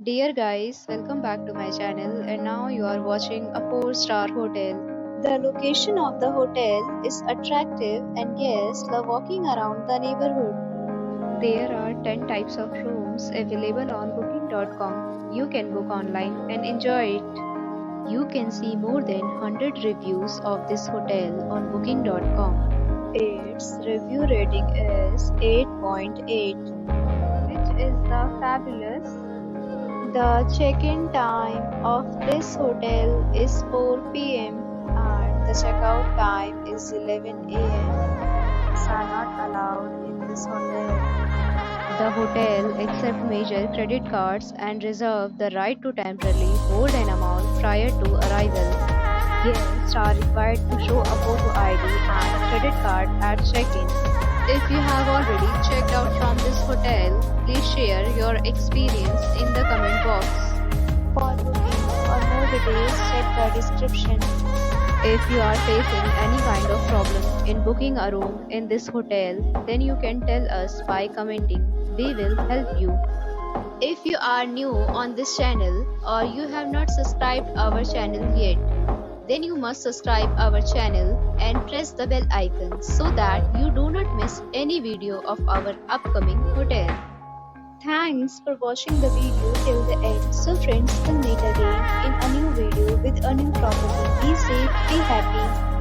Dear guys, welcome back to my channel and now you are watching a 4-star hotel. The location of the hotel is attractive and guests love walking around the neighborhood. There are 10 types of rooms available on booking.com. You can book online and enjoy it. You can see more than 100 reviews of this hotel on booking.com. Its review rating is 8.8, Which is the fabulous. The check-in time of this hotel is 4 p.m. and the checkout time is 11 a.m. Pets are not allowed in this hotel. The hotel accepts major credit cards and reserves the right to temporarily hold an amount prior to arrival. Guests are required to show a photo ID and credit card at check-in. If you have already checked out from this hotel, please share your experience in the comment box. For booking or more details, check the description. If you are facing any kind of problem in booking a room in this hotel, then you can tell us by commenting. We will help you. If you are new on this channel or you have not subscribed our channel yet, then you must subscribe our channel and press the bell icon so that you do not miss any video of our upcoming hotel. Thanks for watching the video till the end. So friends, we'll meet again in a new video with a new property. Be safe, be happy.